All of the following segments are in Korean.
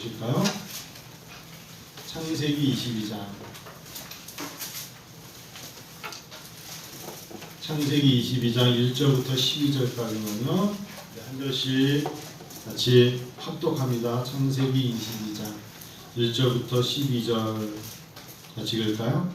보실까요? 창세기 22장. 창세기 22장 1절부터 12절까지는요. 한 절씩 같이 합독합니다. 창세기 22장 1절부터 12절 같이 읽을까요?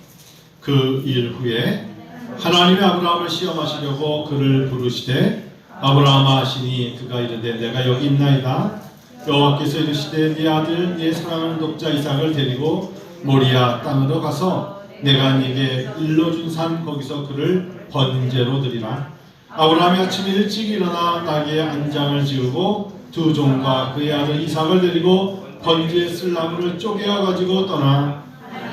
그 일 후에 하나님이 아브라함을 시험하시려고 그를 부르시되 아브라함아 하시니 그가 이르되 내가 여기 있나이다. 여호와께서 이르시되 네 아들 네 사랑하는 독자 이삭을 데리고 모리아 땅으로 가서 내가 네게 일러준 산 거기서 그를 번제로 드리라. 아브라함이 아침에 일찍 일어나 나귀의 안장을 지우고 두 종과 그의 아들 이삭을 데리고 번제에 쓸 나무를 쪼개어 가지고 떠나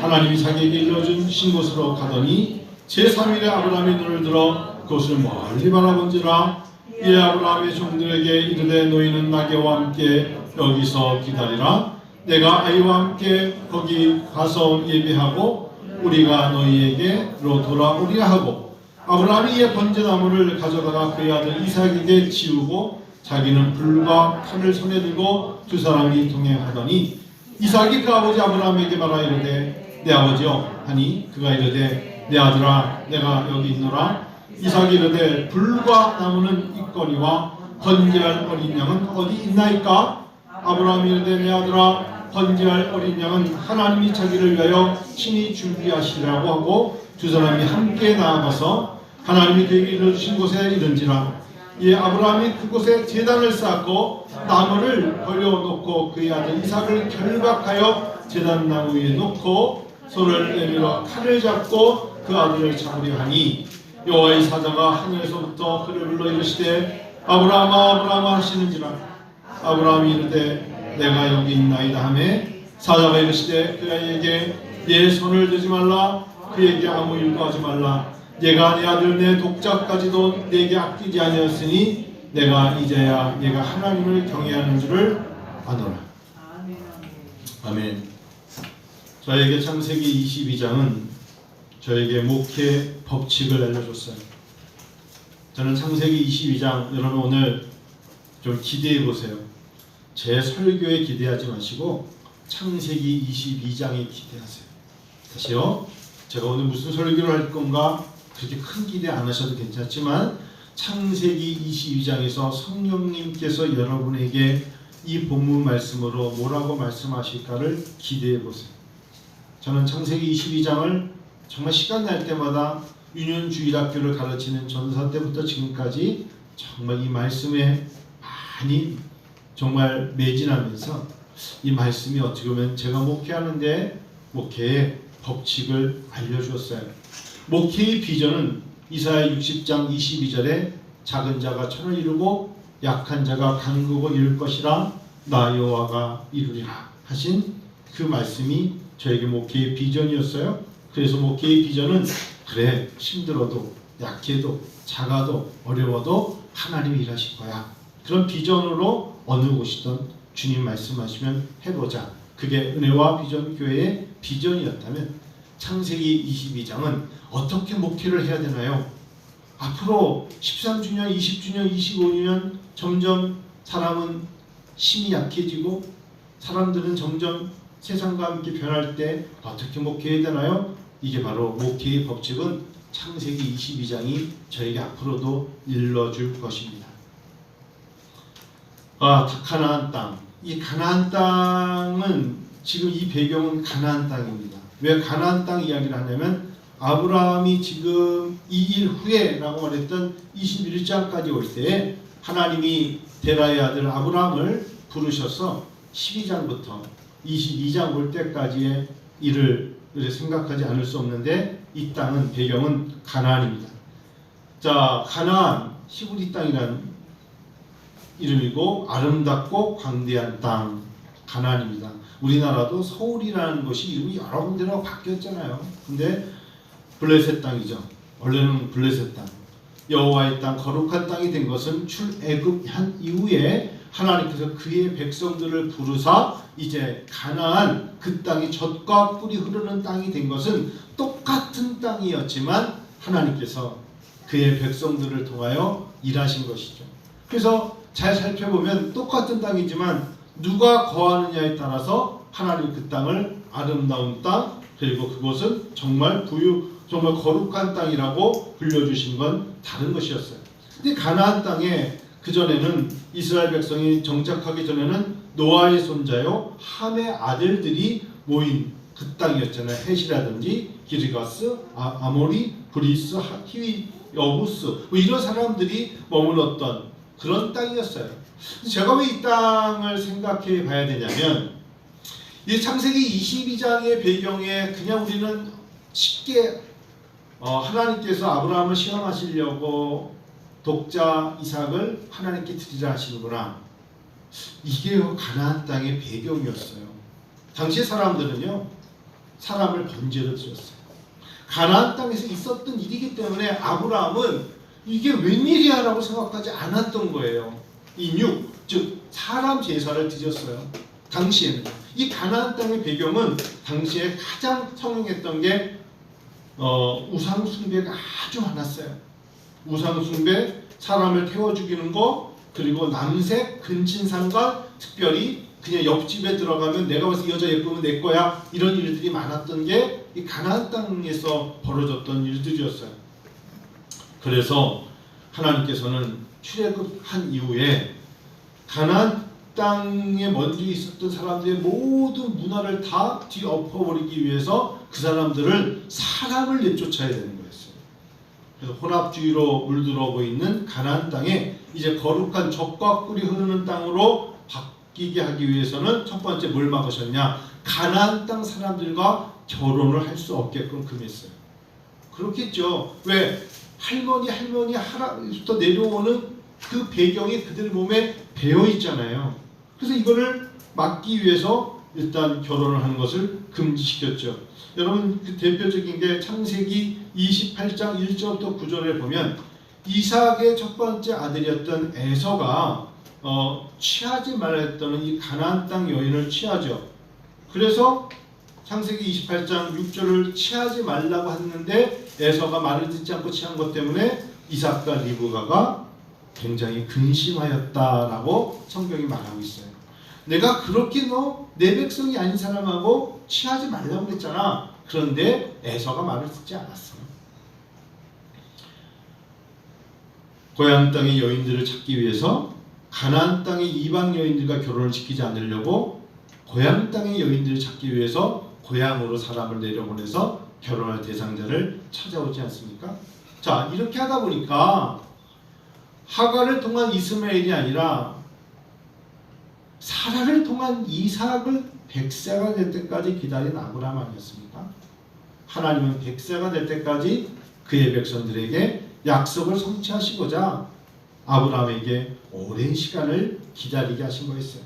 하나님이 자기에게 일러준 신 곳으로 가더니 제3일에 아브라함이 눈을 들어 그것을 멀리 바라본지라. 이에 아브라함의 종들에게 이르되 너희는 나귀와 함께 여기서 기다리라. 내가 아이와 함께 거기 가서 예배하고 우리가 너희에게로 돌아오리라 하고 아브라함이 이에 번제나무를 가져다가 그의 아들 이삭에게 지우고 자기는 불과 칼을 손에 들고 두 사람이 동행하더니 이삭이 그 아버지 아브라함에게 말하 이르되 내 아버지여 하니 그가 이르되 내 아들아 내가 여기 있노라. 이삭이 이르되 불과 나무는 있거니와 번제할 어린 양은 어디 있나이까? 아브라함이 이르되 내 아들아 번제할 어린 양은 하나님이 자기를 위하여 친히 준비하시리라고 하고 두 사람이 함께 나아가서 하나님이 그에게 이르신 곳에 이른지라. 이에 아브라함이 그곳에 제단을 쌓고 나무를 버려놓고 그의 아들 이삭을 결박하여 제단 나무 위에 놓고 손을 내밀어 칼을 잡고 그 아들을 잡으려 하니 여호와의 사자가 하늘에서부터 그를 불러 이르시되 아브라함아 아브라함아 하시는지라. 아브라함이 이르되 내가 여기 있나이다 하매 사자가 이르시되 그에게 내 손을 대지 말라. 그에게 아무 일도 하지 말라. 내가 내 아들 내 독자까지도 내게 아끼지 아니하였으니 내가 이제야 내가 하나님을 경외하는 줄을 아노라. 아멘. 저에게 창세기 22장은 저에게 목회 법칙을 알려줬어요. 저는 창세기 22장 여러분 오늘 좀 기대해 보세요. 제 설교에 기대하지 마시고 창세기 22장에 기대하세요. 다시요. 제가 오늘 무슨 설교를 할 건가 그렇게 큰 기대 안 하셔도 괜찮지만 창세기 22장에서 성령님께서 여러분에게 이 본문 말씀으로 뭐라고 말씀하실까를 기대해 보세요. 저는 창세기 22장을 정말 시간 날 때마다 유년주일학교를 가르치는 전사 때부터 지금까지 정말 이 말씀에 많이 정말 매진하면서 이 말씀이 어떻게 보면 제가 목회하는데 목회의 법칙을 알려주었어요. 목회의 비전은 이사야 60장 22절에 작은 자가 천을 이루고 약한 자가 강국을 이룰 것이라 나 여호와가 이루리라 하신 그 말씀이 저에게 목회의 비전이었어요. 그래서 목회의 비전은 그래 힘들어도 약해도 작아도 어려워도 하나님이 일하실 거야. 그런 비전으로 어느 곳이든 주님 말씀하시면 해보자. 그게 은혜와 비전 교회의 비전이었다면 창세기 22장은 어떻게 목회를 해야 되나요? 앞으로 13주년, 20주년, 25주년 점점 사람은 힘이 약해지고 사람들은 점점 세상과 함께 변할 때 어떻게 목회해야 되나요? 이게 바로 목회의 법칙은 창세기 22장이 저에게 앞으로도 일러줄 것입니다. 가나안 땅. 이 가나안 땅은 지금 이 배경은 가나안 땅입니다. 왜 가나안 땅 이야기를 하냐면 아브라함이 지금 이 일 후에라고 말했던 21장까지 올 때에 하나님이 데라의 아들 아브라함을 부르셔서 12장부터 22장 올 때까지의 일을 생각하지 않을 수 없는데 이 땅은 배경은 가나안입니다. 자, 가나안 히브리 땅이라는 이름이고 아름답고 광대한 땅 가나안입니다. 우리나라도 서울이라는 것이 이름이 여러 군데로 바뀌었잖아요. 근데 블레셋 땅이죠. 원래는 블레셋 땅, 여호와의 땅, 거룩한 땅이 된 것은 출애굽한 이후에 하나님께서 그의 백성들을 부르사 이제 가나안 그 땅이 젖과 꿀이 흐르는 땅이 된 것은 똑같은 땅이었지만 하나님께서 그의 백성들을 통하여 일하신 것이죠. 그래서 잘 살펴보면 똑같은 땅이지만 누가 거하느냐에 따라서 하나님 그 땅을 아름다운 땅, 그리고 그곳은 정말 정말 거룩한 땅이라고 불려주신 건 다른 것이었어요. 근데 가나안 땅에 그전에는 이스라엘 백성이 정착하기 전에는 노아의 손자요 함의 아들들이 모인 그 땅이었잖아요. 헷이라든지 기르가스, 아모리, 브리스, 히위, 여부스 뭐 이런 사람들이 머물렀던 그런 땅이었어요. 제가 왜 이 땅을 생각해 봐야 되냐면 이 창세기 22장의 배경에 그냥 우리는 쉽게 하나님께서 아브라함을 시험하시려고 독자 이삭을 하나님께 드리라 하시는구나. 이게 가나안 땅의 배경이었어요. 당시 사람들은요 사람을 번제로 드렸어요. 가나안 땅에서 있었던 일이기 때문에 아브라함은 이게 웬일이야 라고 생각하지 않았던 거예요. 인육, 즉 사람 제사를 드렸어요. 당시에는. 이 가나안 땅의 배경은 당시에 가장 성행했던 게 우상 숭배가 아주 많았어요. 우상 숭배, 사람을 태워 죽이는 거, 그리고 남색, 근친상간, 특별히 그냥 옆집에 들어가면 내가 봐서 이 여자 예쁘면 내 거야, 이런 일들이 많았던 게 이 가나안 땅에서 벌어졌던 일들이었어요. 그래서 하나님께서는 출애굽한 이후에 가나안 땅에 먼저 있었던 사람들의 모든 문화를 다 뒤엎어버리기 위해서 그 사람들을 사람을 내쫓아야 되는 거였어요. 그래서 혼합주의로 물들어고 있는 가나안 땅에 이제 거룩한 젖과 꿀이 흐르는 땅으로 바뀌게 하기 위해서는 첫 번째 뭘 막으셨냐? 가나안 땅 사람들과 결혼을 할 수 없게끔 금했어요. 그렇겠죠. 왜? 할머니부터 내려오는 그 배경이 그들 몸에 배어 있잖아요. 그래서 이거를 막기 위해서 일단 결혼을 하는 것을 금지시켰죠. 여러분 그 대표적인 게 창세기 28장 1절부터 9절에 보면 이삭의 첫 번째 아들이었던 에서가 취하지 말라 했던 이 가나안 땅 여인을 취하죠. 그래서 창세기 28장 6절을 취하지 말라고 했는데 에서가 말을 듣지 않고 취한 것 때문에 이삭과 리브가가 굉장히 근심하였다라고 성경이 말하고 있어요. 내가 그렇게 내 백성이 아닌 사람하고 취하지 말라고 그랬잖아. 그런데 에서가 말을 듣지 않았어. 고향 땅의 여인들을 찾기 위해서 가나안 땅의 이방 여인들과 결혼을 시키지 않으려고 고향 땅의 여인들을 찾기 위해서 고향으로 사람을 내려보내서 결혼할 대상자를 찾아오지 않습니까? 자, 이렇게 하다 보니까 하갈을 통한 이스마엘이 아니라 사라를 통한 이삭을 100세가 될 때까지 기다린 아브라함 아니었습니까? 하나님은 100세가 될 때까지 그의 백성들에게 약속을 성취하시고자 아브라함에게 오랜 시간을 기다리게 하신 거였어요.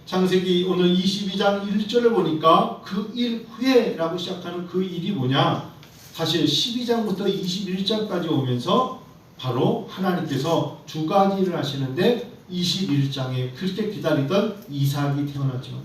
창세기 오늘 22장 1절을 보니까 그 일 후에라고 시작하는 그 일이 뭐냐? 사실 12장부터 21장까지 오면서 바로 하나님께서 두 가지 일을 하시는데 21장에 그렇게 기다리던 이삭이 태어났죠.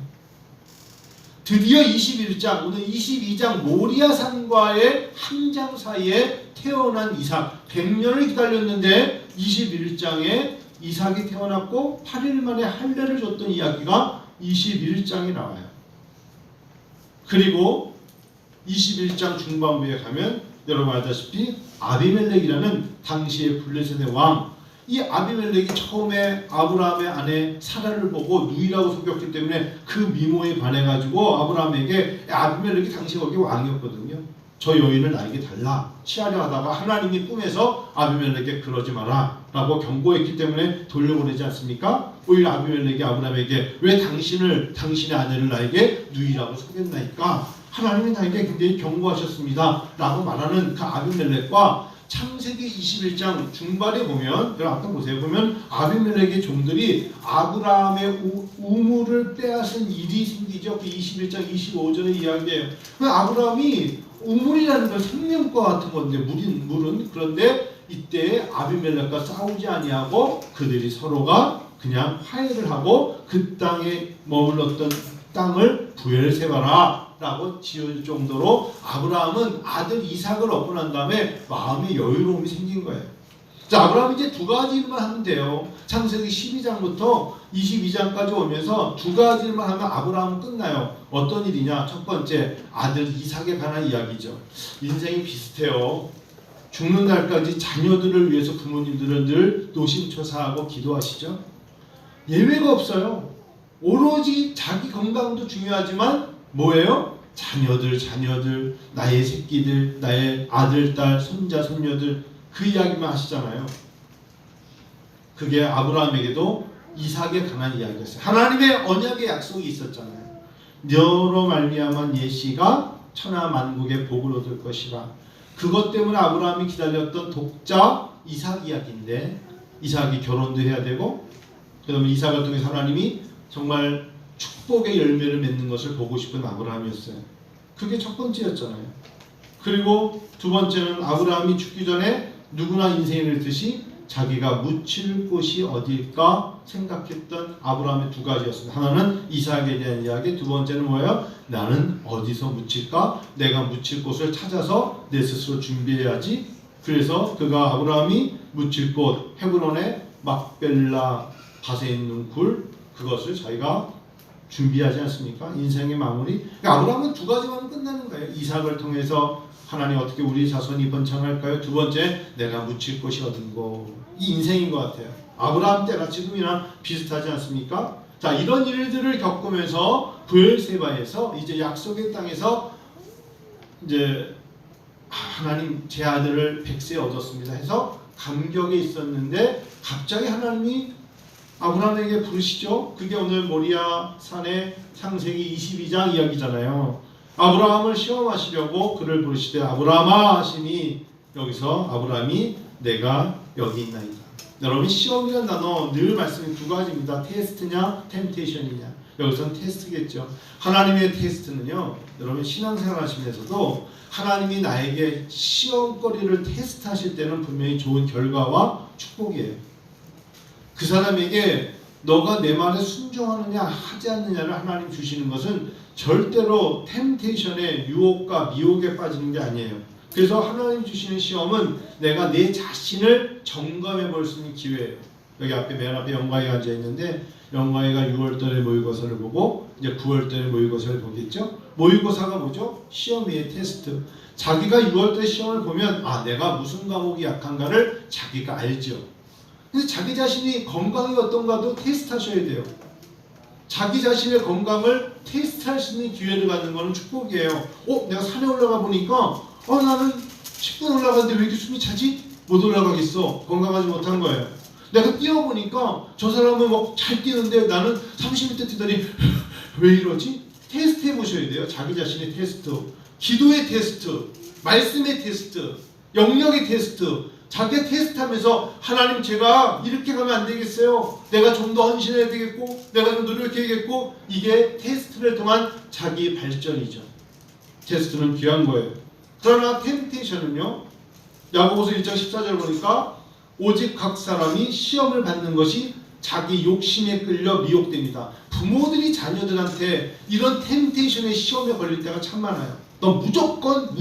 드디어 21장, 오늘 22장 모리아산과의 한 장 사이에 태어난 이삭. 100년을 기다렸는데 21장에 이삭이 태어났고 8일 만에 할례를 줬던 이야기가 21장에 나와요. 그리고 21장 중반부에 가면 여러분 알다시피 아비멜렉이라는 당시의 블레셋의 왕, 이 아비멜렉이 처음에 아브라함의 아내 사라를 보고 누이라고 속였기 때문에 그 미모에 반해가지고 아브라함에게, 아비멜렉이 당시 거기 왕이었거든요. 저 여인을 나에게 달라 취하려 하다가 하나님이 꿈에서 아비멜렉에게 그러지 마라 라고 경고했기 때문에 돌려보내지 않습니까? 오히려 아비멜렉이 아브라함에게 왜 당신의 아내를 나에게 누이라고 속였나이까? 하나님이 나에게 굉장히 경고하셨습니다 라고 말하는 그 아비멜렉과 창세기 21장 중반에 보면, 여러분 아까 보세요. 보면 아비멜렉의 종들이 아브라함의 우물을 빼앗은 일이 생기죠. 그 21장 25절의 이야기예요. 아브라함이 우물이라는 건 생명과 같은 건데 물은 그런데 이때 아비멜렉과 싸우지 아니하고 그들이 서로가 그냥 화해를 하고 그 땅에 머물렀던 땅을 부엘세바라 라고 지을 정도로 아브라함은 아들 이삭을 얻고 난 다음에 마음의 여유로움이 생긴 거예요. 자, 아브라함이 이제 두 가지 일만 하면 돼요. 창세기 12장부터 22장까지 오면서 두 가지 일만 하면 아브라함은 끝나요. 어떤 일이냐? 첫 번째, 아들 이삭에 관한 이야기죠. 인생이 비슷해요. 죽는 날까지 자녀들을 위해서 부모님들은 늘 노심초사하고 기도하시죠. 예외가 없어요. 오로지 자기 건강도 중요하지만 뭐예요? 자녀들, 나의 새끼들, 나의 아들, 딸, 손자, 손녀들 그 이야기만 하시잖아요. 그게 아브라함에게도 이삭에 관한 이야기였어요. 하나님의 언약의 약속이 있었잖아요. 너로 말미암은 예시가 천하 만국의 복을 얻을 것이라. 그것 때문에 아브라함이 기다렸던 독자 이삭 이야기인데, 이삭이 결혼도 해야 되고, 그다음에 이삭을 통해 하나님이 정말 축복의 열매를 맺는 것을 보고 싶은 아브라함이었어요. 그게 첫 번째였잖아요. 그리고 두 번째는 아브라함이 죽기 전에 누구나 인생에 이르듯이 자기가 묻힐 곳이 어딜까 생각했던 아브라함의 두 가지였습니다. 하나는 이삭에 대한 이야기, 두 번째는 뭐예요? 나는 어디서 묻힐까? 내가 묻힐 곳을 찾아서 내 스스로 준비해야지. 그래서 그가 아브라함이 묻힐 곳 헤브론의 막벨라 밭에 있는 굴, 그것을 자기가 준비하지 않습니까? 인생의 마무리. 그러니까 아브라함은 두 가지만 하면 끝나는 거예요. 이삭을 통해서 하나님 어떻게 우리 자손이 번창할까요? 두 번째, 내가 묻힐 곳이 어딘고. 이 인생인 것 같아요. 아브라함 때가 지금이나 비슷하지 않습니까? 자, 이런 일들을 겪으면서 브엘세바에서 이제 약속의 땅에서 이제 하나님 제 아들을 100세 얻었습니다 해서 감격에 있었는데 갑자기 하나님이 아브라함에게 부르시죠. 그게 오늘 모리아 산의 창세기 22장 이야기잖아요. 아브라함을 시험하시려고 그를 부르시되 아브라함아 하시니 여기서 아브라함이 내가 여기 있나이다. 여러분, 시험이라는 단어 늘 말씀이 두 가지입니다. 테스트냐 템테이션이냐. 여기서는 테스트겠죠. 하나님의 테스트는요, 여러분 신앙생활 하시면서도 하나님이 나에게 시험거리를 테스트하실 때는 분명히 좋은 결과와 축복이에요. 그 사람에게 너가 내 말에 순종하느냐 하지 않느냐를 하나님 주시는 것은 절대로 템테이션의 유혹과 미혹에 빠지는 게 아니에요. 그래서 하나님 주시는 시험은 내가 내 자신을 점검해 볼 수 있는 기회예요. 여기 앞에 맨 앞에 영광이가 앉아 있는데, 영광이가 6월달에 모의고사를 보고 이제 9월달에 모의고사를 보겠죠. 모의고사가 뭐죠? 시험이에요. 테스트. 자기가 6월달 시험을 보면 내가 무슨 과목이 약한가를 자기가 알죠. 그래서 자기 자신이 건강이 어떤가도 테스트하셔야 돼요. 자기 자신의 건강을 테스트할 수 있는 기회를 갖는 것은 축복이에요. 내가 산에 올라가 보니까 나는 10분 올라갔는데 왜 이렇게 숨이 차지? 못 올라가겠어. 건강하지 못한 거예요. 내가 뛰어보니까 저 사람은 막 잘 뛰는데 나는 30m 뛰더니 왜 이러지? 테스트 해보셔야 돼요. 자기 자신의 테스트, 기도의 테스트, 말씀의 테스트, 영역의 테스트. 자기가 테스트하면서 하나님 제가 이렇게 가면 안 되겠어요. 내가 좀 더 헌신해야 되겠고 내가 좀 노력해야겠고. 이게 테스트를 통한 자기 발전이죠. 테스트는 귀한 거예요. 그러나 템테이션은요, 야고보서 1장 14절 보니까 오직 각 사람이 시험을 받는 것이 자기 욕심에 끌려 미혹됩니다. 부모들이 자녀들한테 이런 템테이션의 시험에 걸릴 때가 참 많아요. 너 무조건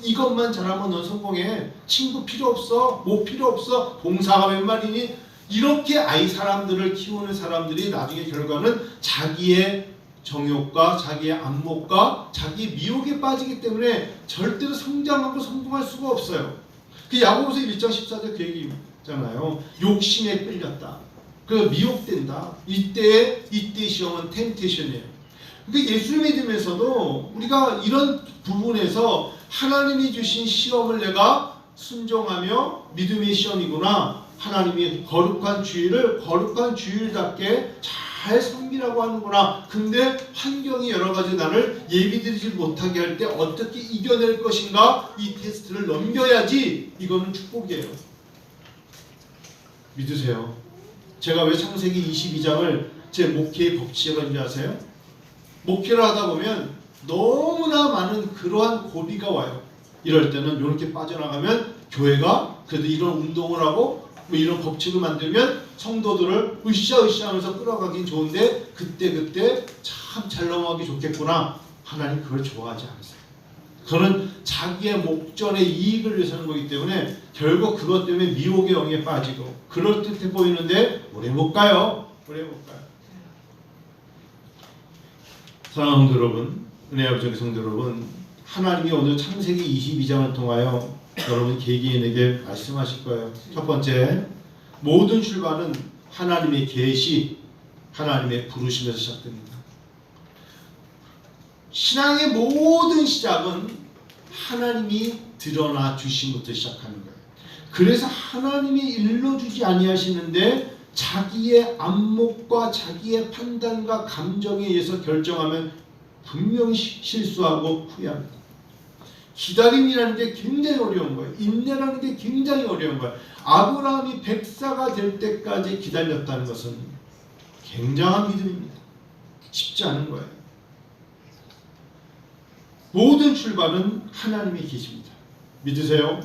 이것만 잘하면 넌 성공해. 친구 필요 없어. 뭐 필요 없어. 봉사가 웬 말이니. 이렇게 사람들을 키우는 사람들이 나중에 결과는 자기의 정욕과 자기의 안목과 자기의 미혹에 빠지기 때문에 절대로 성장하고 성공할 수가 없어요. 그 야고보서 1장 14절 그 얘기잖아요. 욕심에 끌렸다. 그 미혹된다. 이때의 시험은 템테이션이에요. 그러니까 예수를 믿으면서도 우리가 이런 부분에서 하나님이 주신 시험을 내가 순종하며 믿음의 시험이구나. 하나님이 거룩한 주일을 거룩한 주일답게 잘 섬기라고 하는구나. 근데 환경이 여러 가지 나를 예비드리지 못하게 할 때 어떻게 이겨낼 것인가. 이 테스트를 넘겨야지. 이거는 축복이에요. 믿으세요. 제가 왜 창세기 22장을 제 목회의 법칙이라는 줄 아세요? 목회를 하다 보면 너무나 많은 그러한 고비가 와요. 이럴 때는 이렇게 빠져나가면 교회가 그래도 이런 운동을 하고 뭐 이런 법칙을 만들면 성도들을 으쌰으쌰 하면서 끌어가긴 좋은데 그때 참 잘 넘어가기 좋겠구나. 하나님 그걸 좋아하지 않으세요. 그거는 자기의 목전의 이익을 위해서 하는 거기 때문에 결국 그것 때문에 미혹의 영에 빠지고 그럴듯해 보이는데 오래 못 가요. 오래 못 가요. 사랑하는 성도 여러분, 은혜 아버지 성도 여러분, 하나님이 오늘 창세기 22장을 통하여 여러분 개개인에게 말씀하실 거예요. 첫 번째, 모든 출발은 하나님의 계시, 하나님의 부르심에서 시작됩니다. 신앙의 모든 시작은 하나님이 드러나 주심부터 시작하는 거예요. 그래서 하나님이 일러주지 아니하시는데 자기의 안목과 자기의 판단과 감정에 의해서 결정하면 분명히 실수하고 후회합니다. 기다림이라는 게 굉장히 어려운 거예요. 인내라는 게 굉장히 어려운 거예요. 아브라함이 백사가 될 때까지 기다렸다는 것은 굉장한 믿음입니다. 쉽지 않은 거예요. 모든 출발은 하나님의 계시입니다. 믿으세요?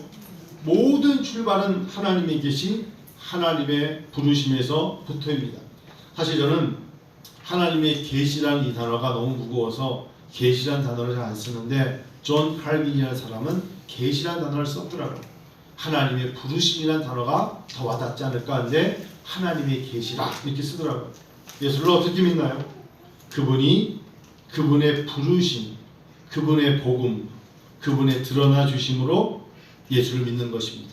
모든 출발은 하나님의 계시, 하나님의 부르심에서 부터입니다. 사실 저는 하나님의 계시라는 이 단어가 너무 무거워서 계시라는 단어를 잘 안 쓰는데 존 칼빈이라는 사람은 계시라는 단어를 썼더라고요. 하나님의 부르심이라는 단어가 더 와닿지 않을까 하는데 하나님의 계시라 이렇게 쓰더라고요. 예수를 어떻게 믿나요? 그분의 부르심, 그분의 복음, 그분의 드러나 주심으로 예수를 믿는 것입니다.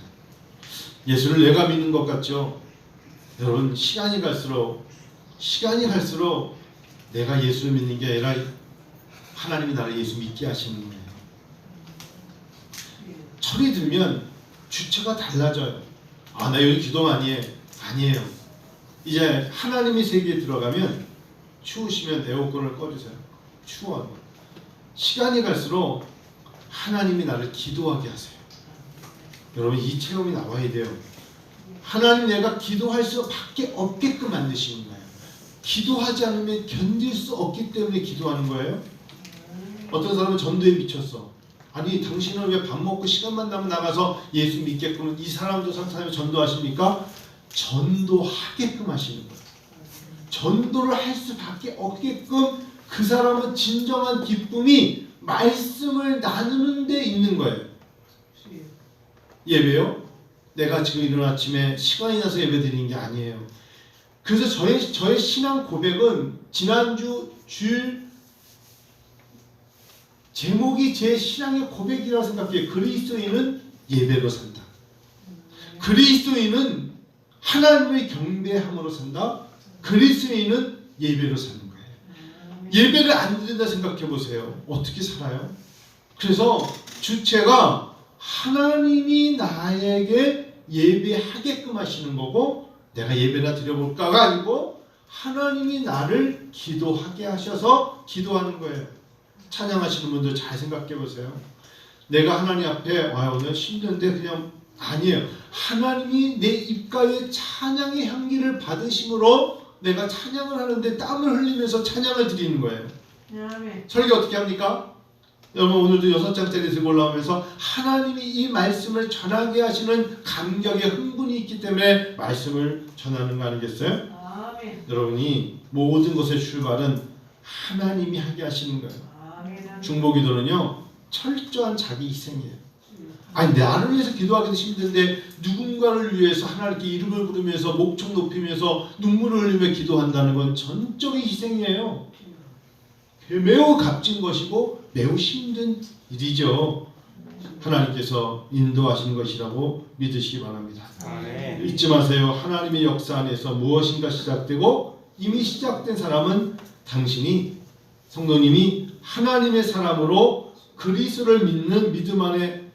예수를 내가 믿는 것 같죠? 여러분 시간이 갈수록 내가 예수를 믿는 게 아니라 하나님이 나를 예수 믿게 하시는 거예요. 철이 들면 주체가 달라져요. 아, 나 여기 기도 많이 해. 아니에요. 이제 하나님의 세계에 들어가면 추우시면 에어컨을 꺼주세요. 추워요. 시간이 갈수록 하나님이 나를 기도하게 하세요. 여러분 이 체험이 나와야 돼요. 하나님 내가 기도할 수밖에 없게끔 만드시는 거예요. 기도하지 않으면 견딜 수 없기 때문에 기도하는 거예요. 어떤 사람은 전도에 미쳤어. 아니 당신은 왜 밥 먹고 시간만 나면 나가서 예수 믿게끔 이 사람도 상상하면 전도하십니까? 전도하게끔 하시는 거예요. 전도를 할 수밖에 없게끔 그 사람은 진정한 기쁨이 말씀을 나누는 데 있는 거예요. 예배요? 내가 지금 이른 아침에 시간이 나서 예배 드리는 게 아니에요. 그래서 저의 신앙 고백은 지난주 주일 제목이 제 신앙의 고백이라고 생각해요. 그리스도인은 예배로 산다. 그리스도인은 하나님을 경배함으로 산다. 그리스도인은 예배로 사는 거예요. 예배를 안 드린다 생각해 보세요. 어떻게 살아요? 그래서 주체가 하나님이 나에게 예배하게끔 하시는 거고 내가 예배나 드려볼까가 아니고 하나님이 나를 기도하게 하셔서 기도하는 거예요. 찬양하시는 분들 잘 생각해 보세요. 내가 하나님 앞에 오늘 힘든데 그냥 아니에요. 하나님이 내 입가에 찬양의 향기를 받으심으로 내가 찬양을 하는데 땀을 흘리면서 찬양을 드리는 거예요. 설교 어떻게 합니까? 여러분 오늘도 6장짜리 들고 올라오면서 하나님이 이 말씀을 전하게 하시는 감격의 흥분이 있기 때문에 말씀을 전하는 거 아니겠어요? 아멘. 여러분이 모든 것의 출발은 하나님이 하게 하시는 거예요. 아멘. 중보기도는요 철저한 자기 희생이에요. 아니 나를 위해서 기도하기도 힘든데 누군가를 위해서 하나님께 이름을 부르면서 목청 높이면서 눈물을 흘리며 기도한다는 건 전적인 희생이에요. 매우 값진 것이고 매우 힘든 일이죠. 하나님께서 인도하신 것이라고 믿으시기 바랍니다. 네. 잊지 마세요. 하나님의 역사 안에서 무엇인가 시작되고 이미 시작된 사람은 당신이 성도님이 하나님의 사람으로 그리스도를 믿는 믿음 안에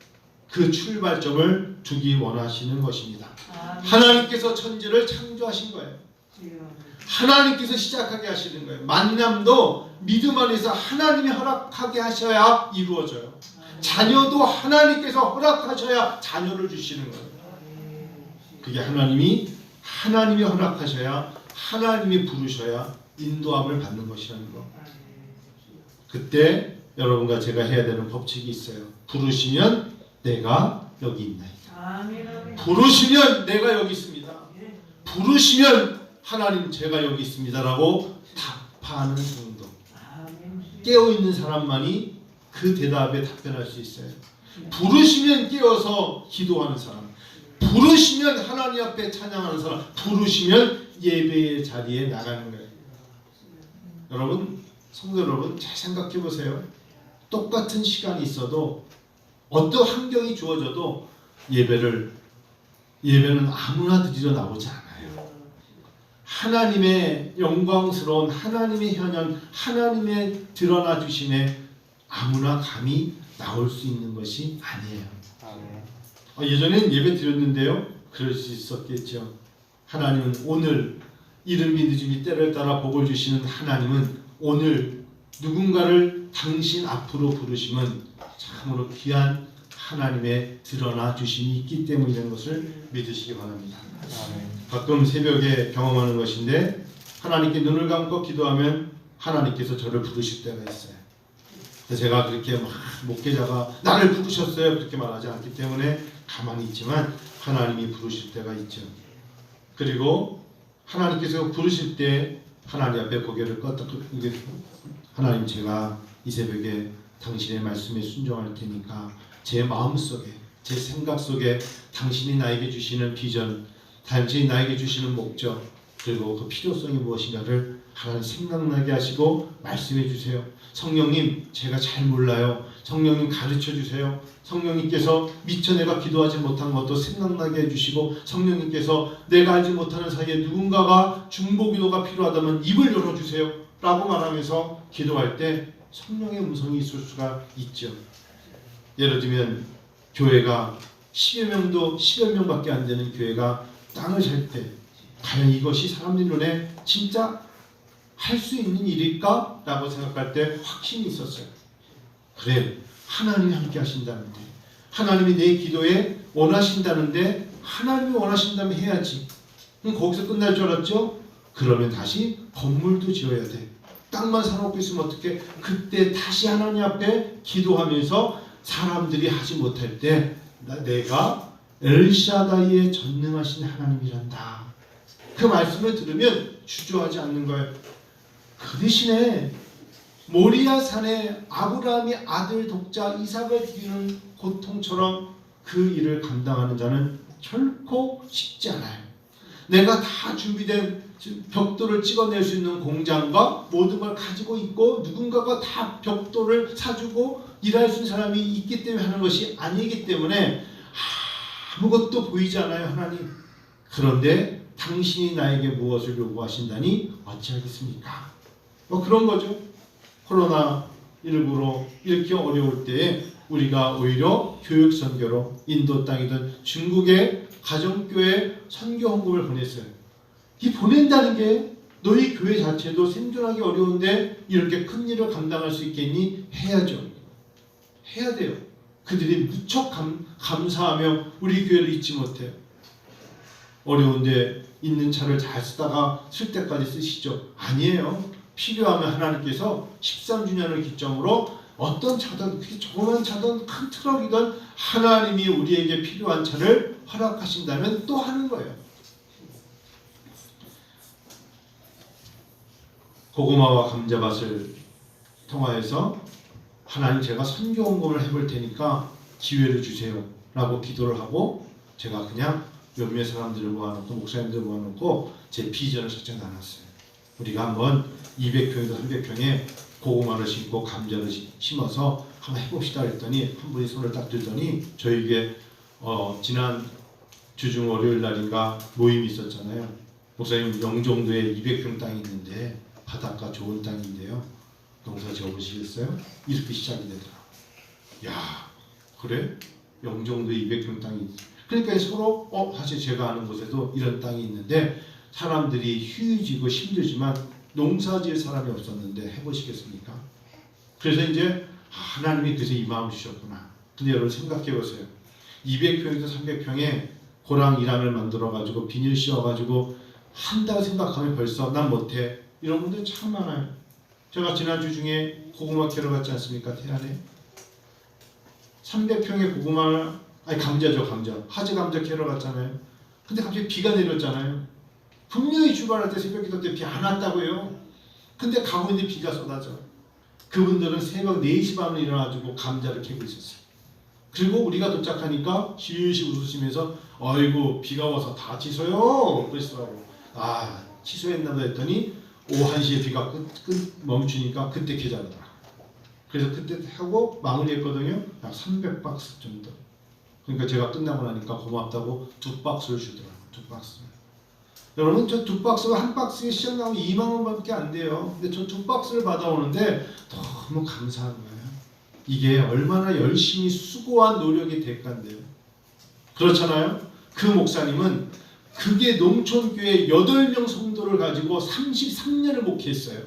그 출발점을 두기 원하시는 것입니다. 하나님께서 천지를 창조하신 거예요. 하나님께서 시작하게 하시는 거예요. 만남도 믿음 안에서 하나님이 허락하게 하셔야 이루어져요. 자녀도 하나님께서 허락하셔야 자녀를 주시는 거예요. 그게 하나님이 허락하셔야 하나님이 부르셔야 인도함을 받는 것이라는 거. 그때 여러분과 제가 해야 되는 법칙이 있어요. 부르시면 내가 여기 있나이다. 부르시면 내가 여기 있습니다. 부르시면 하나님 제가 여기 있습니다라고 답하는 정도. 깨어있는 사람만이 그 대답에 답변할 수 있어요. 부르시면 깨어서 기도하는 사람, 부르시면 하나님 앞에 찬양하는 사람, 부르시면 예배의 자리에 나가는 거예요. 여러분, 성도 여러분, 잘 생각해 보세요. 똑같은 시간이 있어도 어떤 환경이 주어져도 예배는 아무나 드리러 나오지 않아요. 하나님의 영광스러운 하나님의 현현, 하나님의 드러나 주심에 아무나 감히 나올 수 있는 것이 아니에요. 예전엔 예배 드렸는데요. 그럴 수 있었겠죠. 하나님은 오늘 이른비 늦음이 때를 따라 복을 주시는 하나님은 오늘 누군가를 당신 앞으로 부르심은 참으로 귀한 하나님의 드러나 주심이 있기 때문이라는 것을 믿으시기 바랍니다. 가끔 새벽에 경험하는 것인데 하나님께 눈을 감고 기도하면 하나님께서 저를 부르실 때가 있어요. 제가 그렇게 막 목회자가 나를 부르셨어요 그렇게 말하지 않기 때문에 가만히 있지만 하나님이 부르실 때가 있죠. 그리고 하나님께서 부르실 때 하나님 앞에 고개를 껐다 하나님, 제가 이 새벽에 당신의 말씀에 순종할 테니까 제 마음속에, 제 생각 속에 당신이 나에게 주시는 비전, 당신이 나에게 주시는 목적, 그리고 그 필요성이 무엇인가를 하나님 생각나게 하시고 말씀해 주세요. 성령님, 제가 잘 몰라요. 성령님 가르쳐 주세요. 성령님께서 미처 내가 기도하지 못한 것도 생각나게 해주시고, 성령님께서 내가 알지 못하는 사이에 누군가가 중보기도가 필요하다면 입을 열어주세요 라고 말하면서 기도할 때 성령의 음성이 있을 수가 있죠. 예를 들면 교회가 10여 명밖에 안 되는 교회가 땅을 살 때 과연 이것이 사람들 눈에 진짜 할 수 있는 일일까? 라고 생각할 때 확신이 있었어요. 그래, 하나님이 함께 하신다는데, 하나님이 내 기도에 원하신다는데, 하나님이 원하신다면 해야지. 그럼 거기서 끝날 줄 알았죠? 그러면 다시 건물도 지어야 돼. 땅만 사놓고 있으면 어떡해? 그때 다시 하나님 앞에 기도하면서 사람들이 하지 못할 때 내가 엘샤다이의 전능하신 하나님이란다. 그 말씀을 들으면 주저하지 않는 거예요. 그 대신에 모리아 산에 아브라함이 아들 독자 이삭을 드리는 고통처럼 그 일을 감당하는 자는 결코 쉽지 않아요. 내가 다 준비된 벽돌을 찍어낼 수 있는 공장과 모든 걸 가지고 있고 누군가가 다 벽돌을 사주고 일할 수 있는 사람이 있기 때문에 하는 것이 아니기 때문에 아무것도 보이지 않아요. 하나님. 그런데 당신이 나에게 무엇을 요구하신다니 어찌하겠습니까? 그런 거죠. 코로나19로 이렇게 어려울 때에 우리가 오히려 교육 선교로 인도 땅이든 중국의 가정교회 선교 헌금을 보냈어요. 이 보낸다는 게 너희 교회 자체도 생존하기 어려운데 이렇게 큰 일을 감당할 수 있겠니? 해야죠. 해야 돼요. 그들이 무척 감사하며 우리 교회를 잊지 못해요. 어려운데 있는 차를 잘 쓰다가 쓸 때까지 쓰시죠. 아니에요. 필요하면 하나님께서 13주년을 기점으로 어떤 차든 그게 조그만 차든 큰 트럭이든 하나님이 우리에게 필요한 차를 허락하신다면 또 하는 거예요. 고구마와 감자밭을 통하여서 하나님, 제가 선교 헌금을 해볼 테니까 기회를 주세요 라고 기도를 하고 제가 그냥 몇몇 사람들을 모아놓고 목사님들을 모아놓고 제 비전을 설정 나눴어요. 우리가 한번 200평에서 300평에 고구마를 심고 감자를 심어서 한번 해봅시다 했더니 한 분이 손을 딱 들더니 저에게 지난 주중 월요일 날인가 모임이 있었잖아요. 목사님, 영종도에 200평 땅이 있는데 바닷가 좋은 땅인데요. 농사 지어보시겠어요? 이렇게 시작이 되더라. 야, 그래? 영종도에 200평 땅이 있지. 그러니까 서로 사실 제가 아는 곳에도 이런 땅이 있는데 사람들이 휴유지고 힘들지만 농사 지을 사람이 없었는데 해보시겠습니까? 그래서 이제 하나님이 그래서 이 마음 주셨구나. 근데 여러분 생각해 보세요. 200평에서 300평에 고랑 1항을 만들어가지고 비닐 씌워가지고 한다고 생각하면 벌써 난 못해. 이런 분들 참 많아요. 제가 지난주 중에 고구마 캐러 갔지 않습니까? 태안에 300평의 고구마를 감자죠. 감자. 하지 감자 캐러 갔잖아요. 근데 갑자기 비가 내렸잖아요. 분명히 출발할 때 새벽 기도 때 비 안 왔다고요. 근데 가고 있는데 비가 쏟아져. 그분들은 새벽 4시 반에 일어나가지고 감자를 캐고 있었어요. 그리고 우리가 도착하니까 시시 웃으시면서 아이고 비가 와서 다 취소요 그러시더라고. 아 취소했나 했더니 오후 1시에 비가 멈추니까 그때 계좌더라. 그래서 그때 하고 마무리했거든요. 약 300박스 정도. 그러니까 제가 끝나고 나니까 고맙다고 2박스를 주더라고요. 2박스. 여러분 저 2박스가 한 박스에 시장 나오면 2만 원밖에 안 돼요. 근데 저 2박스를 받아오는데 너무 감사한 거예요. 이게 얼마나 열심히 수고한 노력의 대가인데요. 그렇잖아요. 그 목사님은 그게 농촌교회 8명 성도를 가지고 33년을 목회했어요.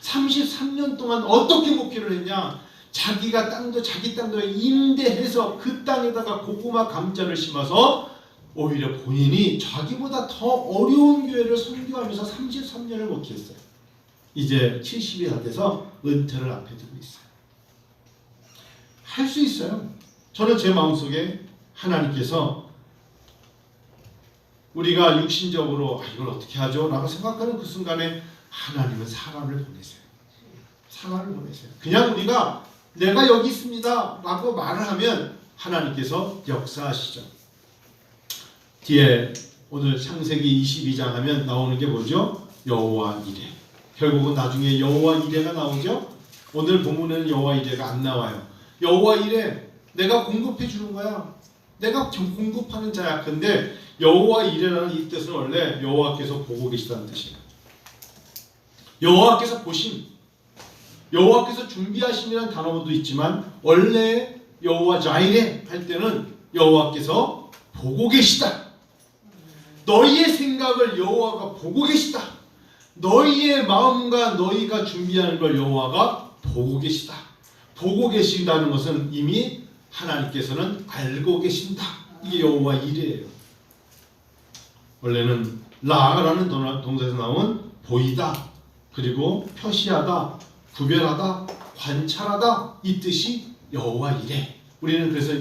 33년 동안 어떻게 목회를 했냐? 자기가 자기 땅도 임대해서 그 땅에다가 고구마 감자를 심어서 오히려 본인이 자기보다 더 어려운 교회를 선교하면서 33년을 목회했어요. 이제 70이 다 돼서 은퇴를 앞에 두고 있어요. 할 수 있어요. 저는 제 마음속에 하나님께서 우리가 육신적으로 이걸 어떻게 하죠? 라고 생각하는 그 순간에 하나님은 사람을 보내세요. 사람을 보내세요. 그냥 우리가 내가 여기 있습니다 라고 말을 하면 하나님께서 역사하시죠. 뒤에 오늘 창세기 22장 하면 나오는 게 뭐죠? 여호와 이레. 결국은 나중에 여호와 이레가 나오죠. 오늘 본문에는 여호와 이레가 안 나와요. 여호와 이레, 내가 공급해 주는 거야. 내가 공급하는 자야. 근데 여호와 이레라는 이 뜻은 원래 여호와께서 보고 계시다는 뜻이에요. 여호와께서 보심, 여호와께서 준비하심이라는 단어도 있지만 원래 여호와 자이레 할 때는 여호와께서 보고 계시다. 너희의 생각을 여호와가 보고 계시다. 너희의 마음과 너희가 준비하는 걸 여호와가 보고 계시다. 보고 계신다는 것은 이미 하나님께서는 알고 계신다. 이게 여호와 이레예요. 원래는 라라는 동사에서 나온 보이다, 그리고 표시하다, 구별하다, 관찰하다 이 뜻이 여호와 이레. 우리는 그래서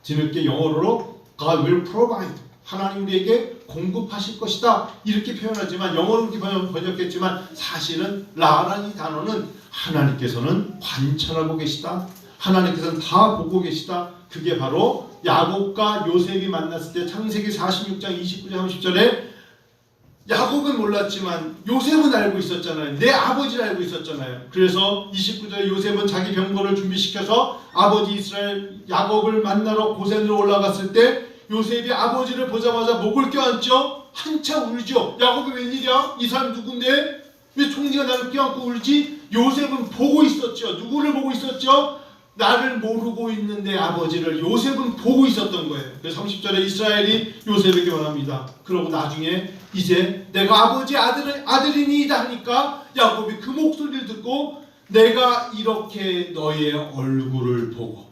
뒤늦게 영어로 God will provide, 하나님 우리에게 공급하실 것이다 이렇게 표현하지만 영어로 그렇게 번역했지만 사실은 라라는 이 단어는 하나님께서는 관찰하고 계시다. 하나님께서는 다 보고 계시다. 그게 바로 야곱과 요셉이 만났을 때 창세기 46장 29절 30절에 야곱은 몰랐지만 요셉은 알고 있었잖아요. 내 아버지를 알고 있었잖아요. 그래서 29절에 요셉은 자기 병거를 준비시켜서 아버지 이스라엘 야곱을 만나러 고센으로 올라갔을 때 요셉이 아버지를 보자마자 목을 껴안죠. 한참 울죠. 야곱이 웬일이야? 이 사람 누군데? 왜 총리가 나를 껴안고 울지? 요셉은 보고 있었죠. 누구를 보고 있었죠? 나를 모르고 있는 내 아버지를 요셉은 보고 있었던 거예요. 그래서 30절에 이스라엘이 요셉에게 말합니다. 그러고 나중에 이제 내가 아버지 아들이니이다 하니까 야곱이 그 목소리를 듣고 내가 이렇게 너의 얼굴을 보고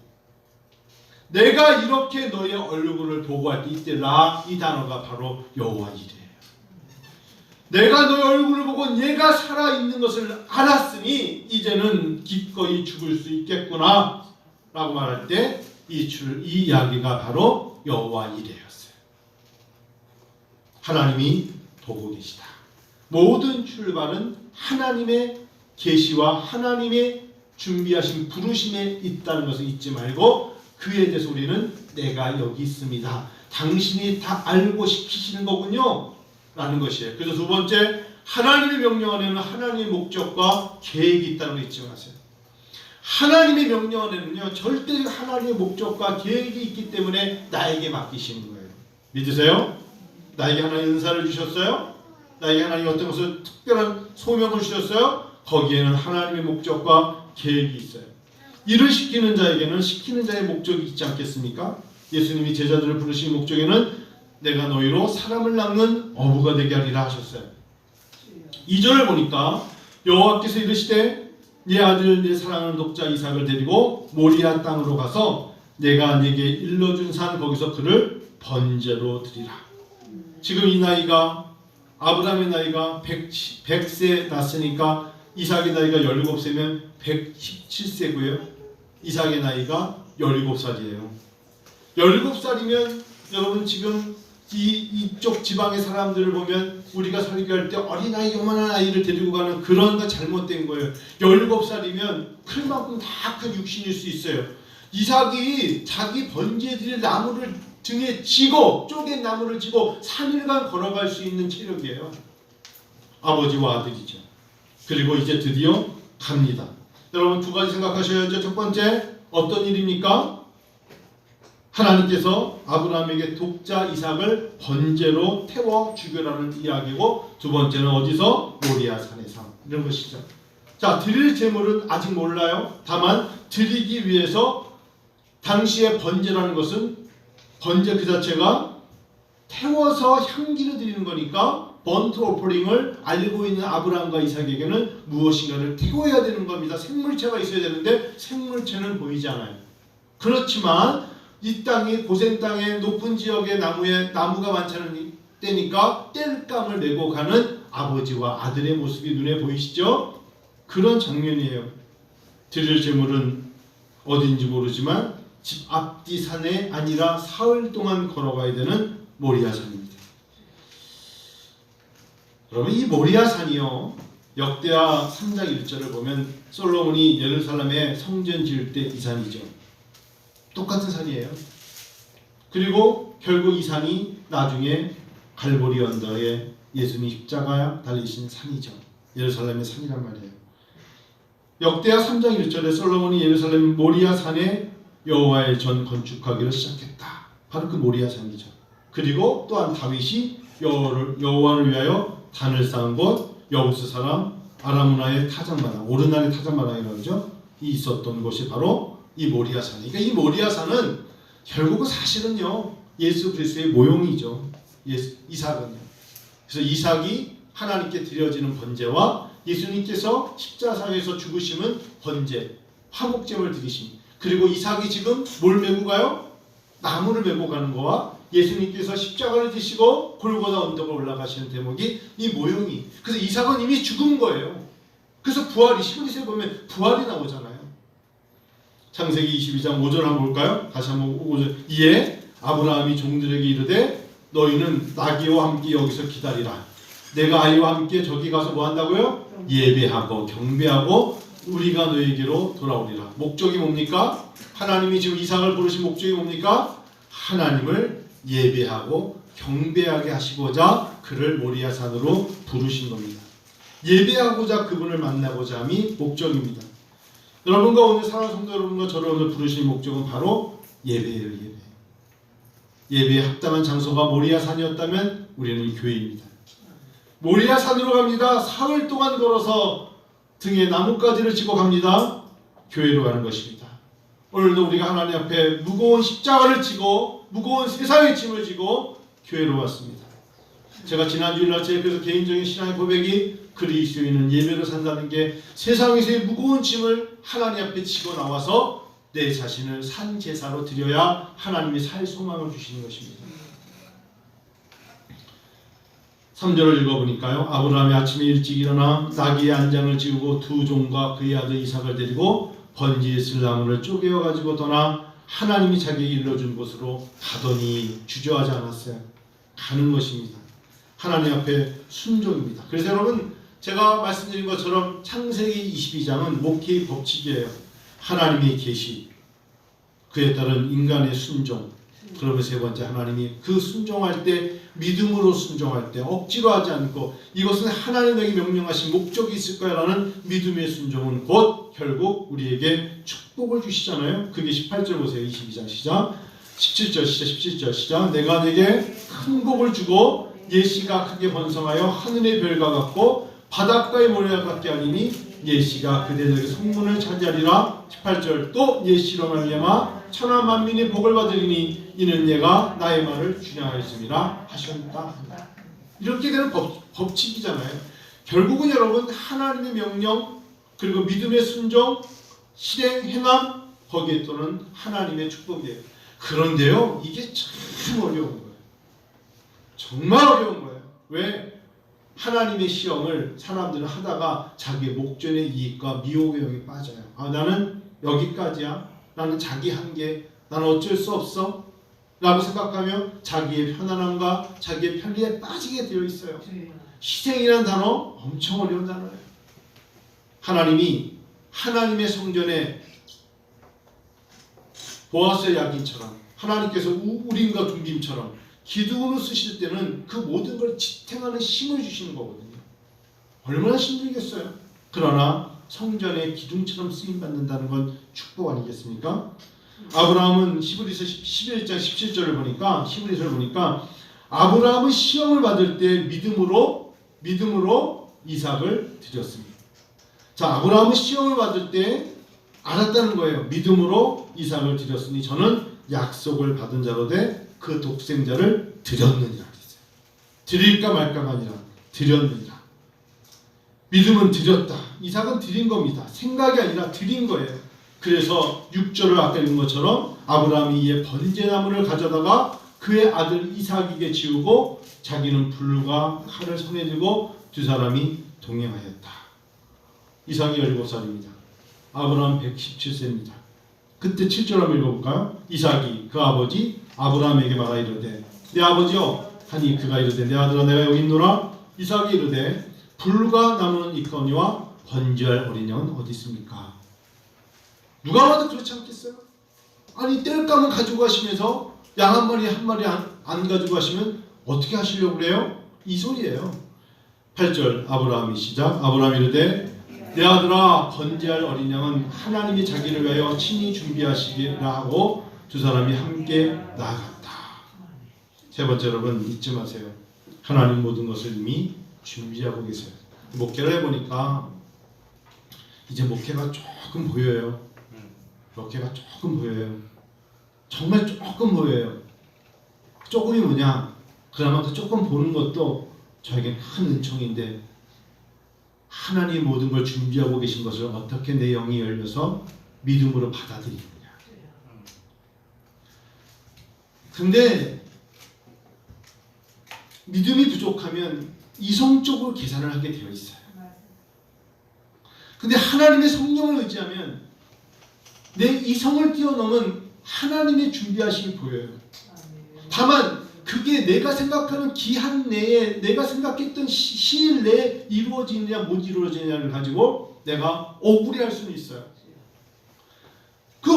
내가 이렇게 너의 얼굴을 보고 할 때 이때 라 이 단어가 바로 여호와 이레예요. 내가 너의 얼굴을 보고 얘가 살아있는 것을 알았으니 이제는 기꺼이 죽을 수 있겠구나 라고 말할 때 이 이야기가 바로 여호와 이레였어요. 하나님이 보고 계시다. 모든 출발은 하나님의 계시와 하나님의 준비하신 부르심에 있다는 것을 잊지 말고 그에 대해서 우리는 내가 여기 있습니다. 당신이 다 알고 시키시는 거군요. 라는 것이에요. 그래서 두 번째, 하나님의 명령 안에는 하나님의 목적과 계획이 있다는 걸 잊지 마세요. 하나님의 명령 안에는요, 절대 하나님의 목적과 계획이 있기 때문에 나에게 맡기시는 거예요. 믿으세요? 나에게 하나님 은사를 주셨어요? 나에게 하나님 어떤 것을 특별한 소명을 주셨어요? 거기에는 하나님의 목적과 계획이 있어요. 일을 시키는 자에게는 시키는 자의 목적이 있지 않겠습니까? 예수님이 제자들을 부르신 목적에는 내가 너희로 사람을 낳는 어부가 되게 하리라 하셨어요. 2절을 보니까 여호와께서 이르시되 네 아들 네 사랑하는 독자 이삭을 데리고 모리아 땅으로 가서 내가 네게 일러준 산 거기서 그를 번제로 드리라. 지금 이 나이가 아브라함의 나이가 100세 났으니까 이삭의 나이가 17세면 117세고요. 이삭의 나이가 17살이에요. 17살이면 여러분 지금 이쪽 지방의 사람들을 보면 우리가 설교할 때 어린아이 요만한 아이를 데리고 가는 그런 거 잘못된 거예요. 17살이면 클 만큼 다 큰 육신일 수 있어요. 이삭이 자기 번제드릴 나무를 등에 지고 쪼갠 나무를 지고 3일간 걸어갈 수 있는 체력이에요. 아버지와 아들이죠. 그리고 이제 드디어 갑니다. 여러분 두 가지 생각하셔야죠. 첫 번째 어떤 일입니까? 하나님께서 아브라함에게 독자 이삭을 번제로 태워 죽여라는 이야기고, 두 번째는 어디서? 모리아 산에서, 이런 것이죠. 자, 드릴 제물은 아직 몰라요. 다만 드리기 위해서 당시의 번제라는 것은 번제 그 자체가 태워서 향기를 드리는 거니까 번트 오퍼링을 알고 있는 아브라함과 이삭에게는 무엇인가를 태워야 되는 겁니다. 생물체가 있어야 되는데 생물체는 보이지 않아요. 그렇지만 이 땅이 고센 땅의 높은 지역의 나무가 많지 않은 때니까 땔감을 메고 가는 아버지와 아들의 모습이 눈에 보이시죠? 그런 장면이에요. 드릴 제물은 어딘지 모르지만 집 앞뒤 산에 아니라 사흘 동안 걸어가야 되는 모리아 산입니다. 여러분 이 모리아 산이요, 역대하 3장 1절을 보면 솔로몬이 예루살렘에 성전 지을 때 이 산이죠. 똑같은 산이에요. 그리고 결국 이 산이 나중에 갈보리 언덕에 예수님 십자가 달리신 산이죠. 예루살렘의 산이란 말이에요. 역대하 3장 1절에 솔로몬이 예루살렘 모리아 산에 여호와의 전 건축하기를 시작했다. 바로 그 모리아 산이죠. 그리고 또한 다윗이 여호와를 위하여 단을 쌓은 곳, 여부스 사람 아라므나의 타작마당, 오르날의 타작마당이라고 하죠. 이 있었던 곳이 바로 이 모리아 산이니까, 그러니까 이 모리아 산은 결국은 사실은요 예수 그리스도의 모형이죠. 이삭은요. 그래서 이삭이 하나님께 드려지는 번제와 예수님께서 십자가에서 죽으심은 번제, 화목제물 드리심. 그리고 이삭이 지금 뭘 메고 가요? 나무를 메고 가는 거와 예수님께서 십자가를 지시고 골고다 언덕을 올라가시는 대목이 이 모형이. 그래서 이삭은 이미 죽은 거예요. 그래서 부활이, 시므리스에 보면 부활이 나오잖아요. 창세기 22장 5절 한번 볼까요? 다시 한번 5절. 이에 아브라함이 종들에게 이르되 너희는 나귀와 함께 여기서 기다리라. 내가 아이와 함께 저기 가서 뭐 한다고요? 예배하고 경배하고 우리가 너에게로 돌아오리라. 목적이 뭡니까? 하나님이 지금 이삭을 부르신 목적이 뭡니까? 하나님을 예배하고 경배하게 하시고자 그를 모리아 산으로 부르신 겁니다. 예배하고자 그분을 만나고자 함이 목적입니다. 여러분과 오늘 사랑하는 성도 여러분과 저를 오늘 부르신 목적은 바로 예배예요. 예배에 합당한 장소가 모리아 산이었다면 우리는 교회입니다. 모리아 산으로 갑니다. 사흘 동안 걸어서 등에 나뭇가지를 지고 갑니다. 교회로 가는 것입니다. 오늘도 우리가 하나님 앞에 무거운 십자가를 지고 무거운 세상의 짐을 지고 교회로 왔습니다. 제가 지난 주일날 제 그래서 개인적인 신앙의 고백이 그리스도인은 예배로 산다는 게 세상에서의 무거운 짐을 하나님 앞에 지고 나와서 내 자신을 산 제사로 드려야 하나님이 살 소망을 주시는 것입니다. 3절을 읽어보니까요. 아브라함이 아침에 일찍 일어나 나귀의 안장을 지우고 두 종과 그의 아들 이삭을 데리고 번제에 쓸 나무를 쪼개어 가지고 떠나 하나님이 자기에게 일러준 곳으로 가더니 주저하지 않았어요. 가는 것입니다. 하나님 앞에 순종입니다. 그래서 여러분 제가 말씀드린 것처럼 창세기 22장은 목회의 법칙이에요. 하나님의 계시, 그에 따른 인간의 순종. 그러면 세 번째, 하나님이 그 순종할 때 믿음으로 순종할 때 억지로 하지 않고 이것은 하나님에게 명령하신 목적이 있을 거야라는 믿음의 순종은 곧 결국 우리에게 축복을 주시잖아요. 그게 18절 보세요. 22장 시작. 17절 시작. 내가 내게 큰 복을 주고 예시가 크게 번성하여 하늘의 별과 같고 바닷가의 모래와 같게 하리니 예시가 그대들에게 성문을 차지하리라. 18절 또 예시로 말미암아 천하 만민이 복을 받으리니 이는 얘가 나의 말을 준행하였음이라 하셨다. 이렇게 되는 법칙이잖아요. 결국은 여러분 하나님의 명령 그리고 믿음의 순종 실행 행함 거기에 또는 하나님의 축복이에요. 그런데요 이게 참 어려운 거예요. 정말 어려운 거예요. 왜? 하나님의 시험을 사람들은 하다가 자기의 목전의 이익과 미혹의 영에 빠져요. 나는 여기까지야. 나는 자기 한계. 나는 어쩔 수 없어. 라고 생각하며 자기의 편안함과 자기의 편리에 빠지게 되어 있어요. 희생이라는 단어 엄청 어려운 단어예요. 하나님이 하나님의 성전에 보아스의 야긴처럼 하나님께서 우림과 둠빔처럼 기둥으로 쓰실 때는 그 모든 걸 지탱하는 힘을 주시는 거거든요. 얼마나 힘들겠어요. 그러나 성전의 기둥처럼 쓰임받는다는 건 축복 아니겠습니까? 아브라함은 히브리서 11장 17절을 보니까 아브라함은 시험을 받을 때 믿음으로 이삭을 드렸습니다. 자, 아브라함은 시험을 받을 때 알았다는 거예요. 믿음으로 이삭을 드렸으니 저는 약속을 받은 자로 돼 그 독생자를 드렸느니라. 드릴까 말까가 아니라 드렸느니라. 믿음은 드렸다. 이삭은 드린 겁니다. 생각이 아니라 드린 거예요. 그래서 6절을 아까 읽은 것처럼 아브라함이 이에 번제나무를 가져다가 그의 아들 이삭에게 지우고 자기는 불과 칼을 손에 들고 두 사람이 동행하였다. 이삭이 17살입니다. 아브라함 117세입니다. 그때 7절 한번 읽어볼까요? 이삭이 그 아버지 아브라함에게 말하 이르되 내 아버지여 하니 그가 이르되 내 아들아 내가 여기 있노라. 이삭이 이르되 불과 나무는 있거니와 번제할 어린 양은 어디 있습니까? 누가 봐도 그렇지 않겠어요? 아니 뗄감을 가지고 가시면서 양 한 마리 안 가지고 가시면 어떻게 하시려고 그래요? 이 소리예요. 8절 아브라함이 시작. 아브라함이 이르되 내 아들아 번제할 어린 양은 하나님이 자기를 위하여 친히 준비하시기라 하고 두 사람이 함께 나아갔다. 세 번째 여러분 잊지 마세요. 하나님 모든 것을 이미 준비하고 계세요. 목회를 해보니까 이제 목회가 조금 보여요. 목회가 조금 보여요. 정말 조금 보여요. 조금이 뭐냐? 그나마 그 조금 보는 것도 저에겐 큰 은총인데 하나님 모든 걸 준비하고 계신 것을 어떻게 내 영이 열려서 믿음으로 받아들이느냐. 근데 믿음이 부족하면 이성적으로 계산을 하게 되어 있어요. 근데 하나님의 성령을 의지하면 내 이성을 뛰어넘은 하나님의 준비하심이 보여요. 다만 그게 내가 생각하는 기한 내에 내가 생각했던 시일 내에 이루어지느냐 못 이루어지느냐를 가지고 내가 억울해할 수는 있어요. 그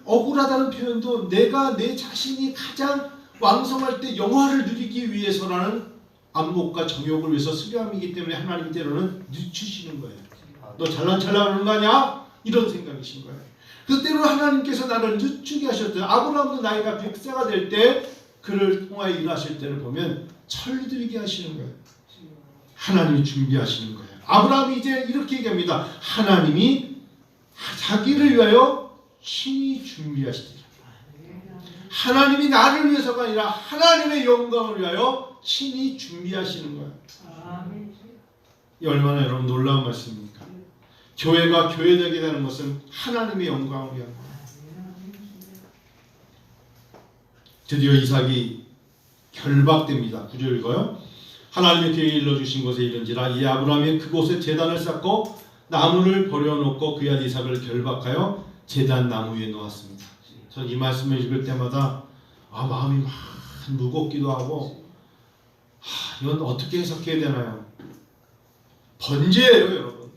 억울하다는 표현도 내가 내 자신이 가장 왕성할 때 영화를 누리기 위해서라는 안목과 정욕을 위해서 수렴이기 때문에 하나님 때로는 늦추시는 거예요. 너 잘난 하는 거 아니야? 이런 생각이신 거예요. 그때로 하나님께서 나를 늦추게 하셨어요. 아브라함도 나이가 100세가 될 때 그를 통하여 일하실 때를 보면 철들게 하시는 거예요. 하나님이 준비하시는 거예요. 아브라함이 이제 이렇게 얘기합니다. 하나님이 자기를 위하여 친히 준비하시리라. 하나님이 나를 위해서가 아니라 하나님의 영광을 위하여 친히 준비하시는 거예요. 이 얼마나 여러분 놀라운 말씀입니까? 교회가 교회되게 되는 것은 하나님의 영광을 위한 거예요. 드디어 이삭이 결박됩니다. 9절 읽어요. 하나님의 뒤에 일러주신 곳에 이른지라 이 아브라함이 그곳에 제단을 쌓고 나무를 버려놓고 그의 아들 이삭을 결박하여 제단 나무 위에 놓았습니다. 저는 이 말씀을 읽을 때마다 마음이 막 무겁기도 하고 이건 어떻게 해석해야 되나요? 번제예요 여러분.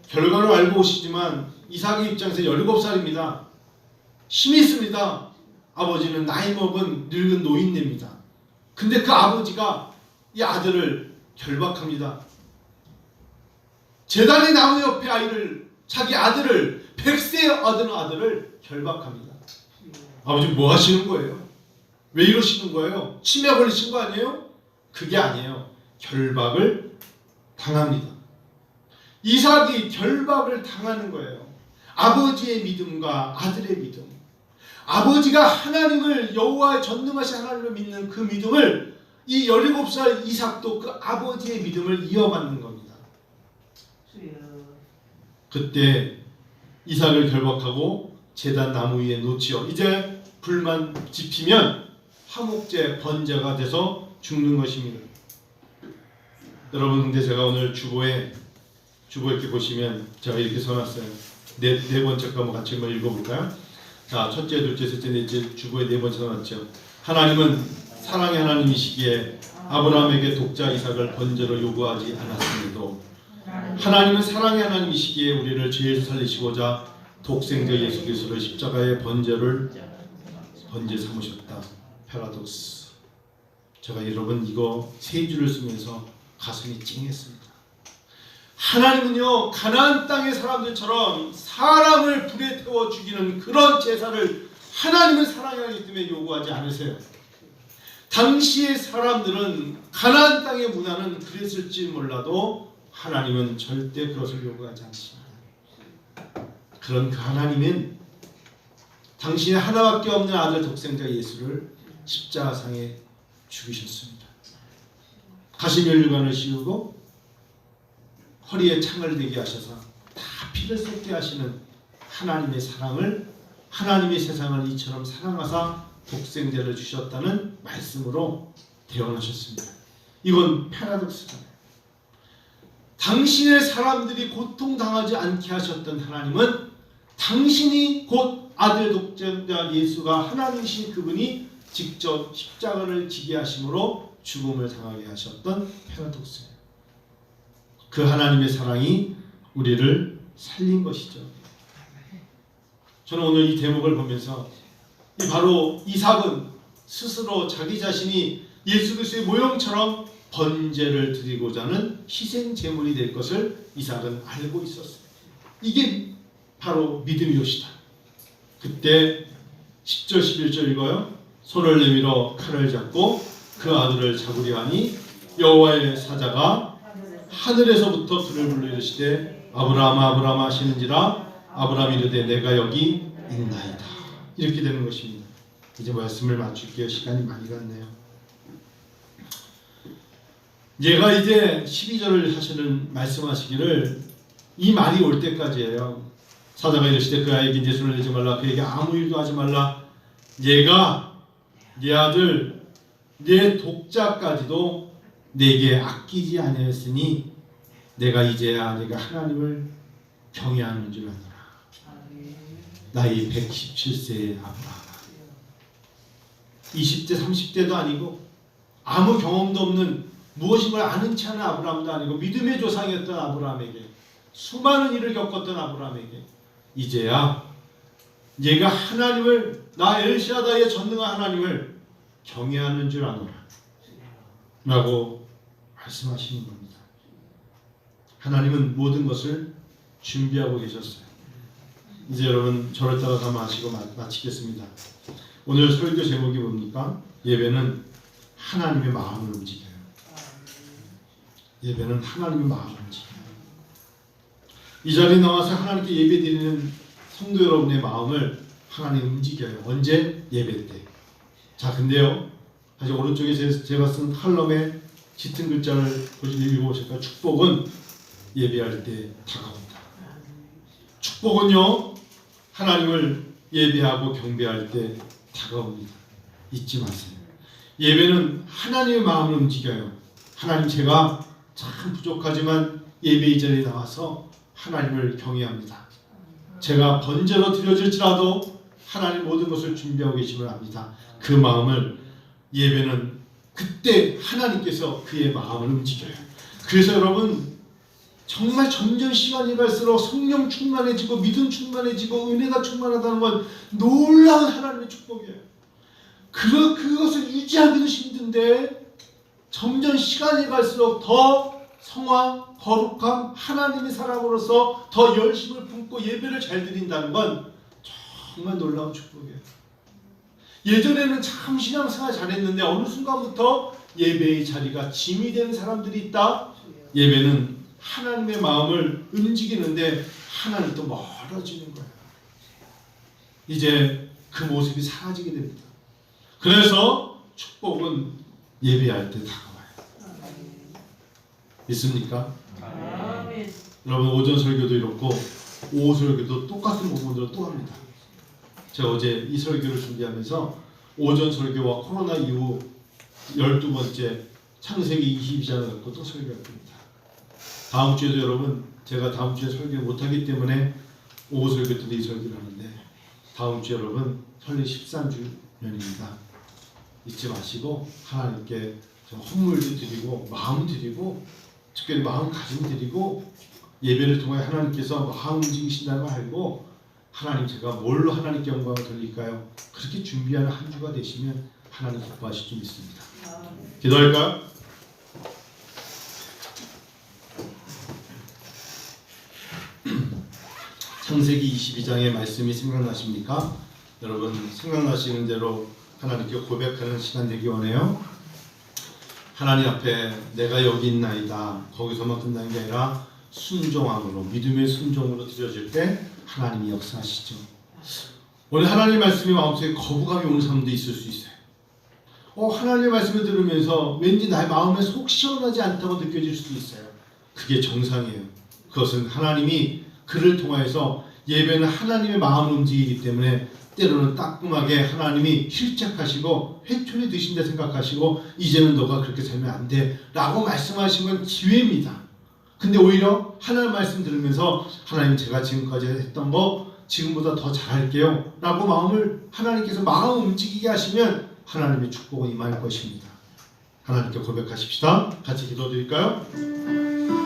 결과를 알고 오시지만 이삭의 입장에서 17살입니다. 힘이 있습니다. 아버지는 나이 먹은 늙은 노인네입니다. 근데 그 아버지가 이 아들을 결박합니다. 제단의 나무 옆에 자기 아들을 100세 얻은 아들을 결박합니다. 아버지 뭐 하시는 거예요? 왜 이러시는 거예요? 치매 걸리신 거 아니에요? 그게 아니에요. 결박을 당합니다. 이삭이 결박을 당하는 거예요. 아버지의 믿음과 아들의 믿음. 아버지가 하나님을 여호와의 전능하신 하나님을 믿는 그 믿음을 이 17살 이삭도 그 아버지의 믿음을 이어받는 겁니다. 그때 이삭을 결박하고 제단 나무 위에 놓지요. 이제 불만 지피면 화목제 번제가 돼서 죽는 것입니다. 여러분 근데 제가 오늘 주보에 이렇게 보시면 제가 이렇게 써놨어요. 네 번째 거 한번 같이 읽어볼까요? 자, 첫째, 둘째, 셋째, 넷째, 주보에 네 번째 나왔죠. 하나님은 사랑의 하나님이시기에 아브라함에게 독자 이삭을 번제로 요구하지 않았음에도 하나님은 사랑의 하나님이시기에 우리를 죄에서 살리시고자 독생자 예수 그리스도를 십자가의 번제 삼으셨다. 패러독스. 제가 여러분 이거 세 줄을 쓰면서 가슴이 찡했습니다. 하나님은요, 가나안 땅의 사람들처럼 사람을 불에 태워 죽이는 그런 제사를 하나님은 사랑하기 때문에 요구하지 않으세요. 당시의 사람들은 가나안 땅의 문화는 그랬을지 몰라도 하나님은 절대 그것을 요구하지 않습니다. 그런 그 하나님은 당신의 하나밖에 없는 아들 독생자 예수를 십자가상에 죽이셨습니다. 가시면류관을 씌우고 허리에 창을 대게 하셔서 다 피를 쏟게 하시는 하나님의 사랑을, 하나님의 세상을 이처럼 사랑하사 독생자를 주셨다는 말씀으로 대언하셨습니다. 이건 패러독스잖아요. 당신의 사람들이 고통당하지 않게 하셨던 하나님은 당신이 곧 아들 독생자 예수가 하나님이신 그분이 직접 십자가를 지게 하심으로 죽음을 당하게 하셨던 패러독스예요. 그 하나님의 사랑이 우리를 살린 것이죠. 저는 오늘 이 대목을 보면서 바로 이삭은 스스로 자기 자신이 예수 그리스도의 모형처럼 번제를 드리고자 하는 희생 제물이 될 것을 이삭은 알고 있었어요. 이게 바로 믿음의 요시다. 그때 10절 11절 읽어요. 손을 내밀어 칼을 잡고 그 아들을 잡으려 하니 여호와의 사자가 하늘에서부터 그를 불러 이르시되 아브라함아 아브라함아 하시는지라 아브라함이 이르되 내가 여기 있나이다. 이렇게 되는 것입니다. 이제 말씀을 마칠게요. 시간이 많이 갔네요. 얘가 이제 12절을 하시는 말씀하시기를 이 말이 올 때까지예요. 사자가 이르시되 그 아이에게 이제 손을 내지 말라 그에게 아무 일도 하지 말라 얘가 네 아들 네 독자까지도 내게 아끼지 아니하였으니 내가 이제야 네가 하나님을 경외하는 줄 아노라. 나이 117세의 아브라함 20대 30대도 아니고 아무 경험도 없는 무엇인걸 아는 체 않은 아브라함도 아니고 믿음의 조상이었던 아브라함에게 수많은 일을 겪었던 아브라함에게 이제야 얘가 하나님을 나 엘샤다의 전능한 하나님을 경외하는 줄 아노라 라고 말씀하시는 겁니다. 하나님은 모든 것을 준비하고 계셨어요. 이제 여러분 저를 따라서 마시고 마치겠습니다. 오늘 설교 제목이 뭡니까? 예배는 하나님의 마음을 움직여요. 예배는 하나님의 마음을 움직여요. 이 자리에 나와서 하나님께 예배드리는 성도 여러분의 마음을 하나님 움직여요. 언제? 예배 때. 자, 근데요. 다시 오른쪽에 제가 쓴 칼럼에 짙은 글자를 읽어보실까요? 축복은 예배할 때 다가온다. 축복은요. 하나님을 예배하고 경배할 때 다가옵니다. 잊지 마세요. 예배는 하나님의 마음을 움직여요. 하나님 제가 참 부족하지만 예배 이 자리에 나와서 하나님을 경외합니다. 제가 번제로 드려질지라도 하나님 모든 것을 준비하고 계심을 압니다. 그 마음을 예배는 그때 하나님께서 그의 마음을 움직여요. 그래서 여러분 정말 점점 시간이 갈수록 성령 충만해지고 믿음 충만해지고 은혜가 충만하다는 건 놀라운 하나님의 축복이에요. 그것을 유지하기도 힘든데 점점 시간이 갈수록 더 성화, 거룩함, 하나님의 사람으로서 더 열심을 품고 예배를 잘 드린다는 건 정말 놀라운 축복이에요. 예전에는 참 신앙생활 잘했는데 어느 순간부터 예배의 자리가 짐이 되는 사람들이 있다. 예배는 하나님의 마음을 움직이는데 하나님 또 멀어지는 거예요. 이제 그 모습이 사라지게 됩니다. 그래서 축복은 예배할 때 다가와요. 믿습니까? 여러분 오전 설교도 이렇고 오후 설교도 똑같은 부분들을 또 합니다. 제가 어제 이 설교를 준비하면서 오전 설교와 코로나 이후 12번째 창세기 22장을 갖고 또 설교할 겁니다. 다음 주에도 여러분 제가 다음 주에 설교 못하기 때문에 오후 설교 때도 이 설교를 하는데 다음 주 여러분 설립 13주년입니다. 잊지 마시고 하나님께 좀 헌물도 드리고 마음 드리고 특별히 마음가짐 드리고 예배를 통해 하나님께서 마음 움직이신다는 걸 알고 하나님 제가 뭘로 하나님께 영광을 돌릴까요? 그렇게 준비하는 한 주가 되시면 하나님 기뻐하실 줄 믿습니다. 기도할까요? 창세기 22장의 말씀이 생각나십니까? 여러분 생각나시는 대로 하나님께 고백하는 시간 되기 원해요. 하나님 앞에 내가 여기 있나이다. 거기서만 끝나는 게 아니라 순종함으로 믿음의 순종으로 드려질 때 하나님이 역사하시죠. 오늘 하나님의 말씀이 마음속에 거부감이 오는 사람도 있을 수 있어요. 하나님의 말씀을 들으면서 왠지 나의 마음에 속 시원하지 않다고 느껴질 수도 있어요. 그게 정상이에요. 그것은 하나님이 그를 통하여서 예배는 하나님의 마음을 움직이기 때문에 때로는 따끔하게 하나님이 실책하시고 회초리 드신다 생각하시고 이제는 너가 그렇게 살면 안 돼 라고 말씀하신 건 기회입니다. 근데 오히려 하나님 말씀 들으면서 하나님 제가 지금까지 했던 거 지금보다 더 잘할게요 라고 마음을 하나님께서 마음 움직이게 하시면 하나님의 축복은 임할 것입니다. 하나님께 고백하십시다. 같이 기도드릴까요?